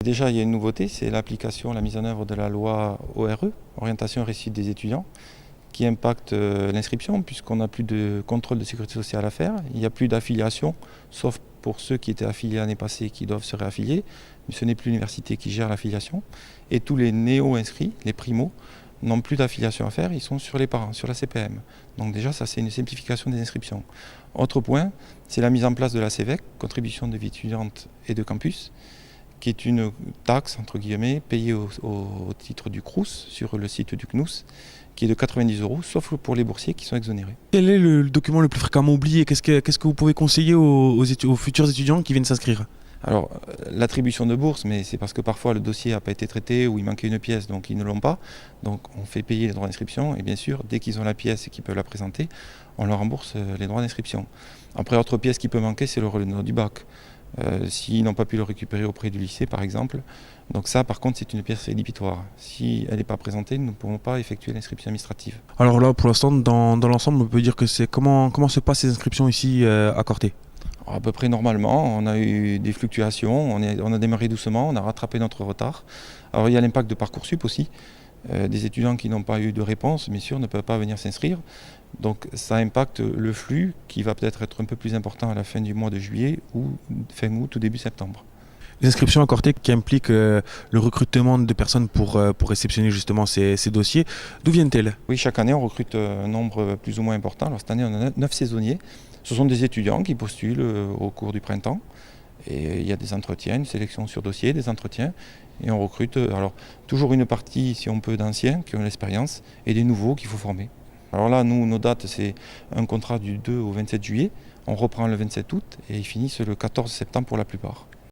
Déjà, il y a une nouveauté, c'est l'application, la mise en œuvre de la loi ORE, Orientation et réussite des étudiants, qui impacte l'inscription puisqu'on n'a plus de contrôle de sécurité sociale à faire. Il n'y a plus d'affiliation, sauf pour ceux qui étaient affiliés l'année passée et qui doivent se réaffilier. Mais ce n'est plus l'université qui gère l'affiliation. Et tous les néo-inscrits, les primos, n'ont plus d'affiliation à faire, ils sont sur les parents, sur la CPM. Donc déjà, ça c'est une simplification des inscriptions. Autre point, c'est la mise en place de la CEVEC, contribution de vie étudiante et de campus, qui est une taxe, entre guillemets, payée au titre du CRUS, sur le site du CNUS, qui est de 90 €, sauf pour les boursiers qui sont exonérés. Quel est le document le plus fréquemment oublié? Qu'est-ce que vous pouvez conseiller aux futurs étudiants qui viennent s'inscrire? Alors, l'attribution de bourse, mais c'est parce que parfois le dossier n'a pas été traité ou il manquait une pièce, donc ils ne l'ont pas. Donc on fait payer les droits d'inscription et bien sûr, dès qu'ils ont la pièce et qu'ils peuvent la présenter, on leur rembourse les droits d'inscription. Après, autre pièce qui peut manquer, c'est le relevé du bac. S'ils n'ont pas pu le récupérer auprès du lycée, par exemple. Donc ça, par contre, c'est une pièce rédhibitoire. Si elle n'est pas présentée, nous ne pourrons pas effectuer l'inscription administrative. Alors là, pour l'instant, dans l'ensemble, on peut dire que c'est comment se passent ces inscriptions ici à Corté? Alors, à peu près normalement, on a eu des fluctuations, on a démarré doucement, on a rattrapé notre retard. Alors il y a l'impact de Parcoursup aussi. Des étudiants qui n'ont pas eu de réponse, bien sûr, ne peuvent pas venir s'inscrire. Donc ça impacte le flux qui va peut-être être un peu plus important à la fin du mois de juillet ou fin août ou début septembre. Les inscriptions à Corté qui impliquent le recrutement de personnes pour réceptionner justement ces dossiers, d'où viennent-elles? Oui, chaque année, on recrute un nombre plus ou moins important. Alors cette année, on a 9 saisonniers. Ce sont des étudiants qui postulent au cours du printemps. Et il y a des entretiens, une sélection sur dossier, des entretiens. Et on recrute alors toujours une partie, si on peut, d'anciens qui ont l'expérience et des nouveaux qu'il faut former. Alors là, nous, nos dates, c'est un contrat du 2 au 27 juillet. On reprend le 27 août et ils finissent le 14 septembre pour la plupart.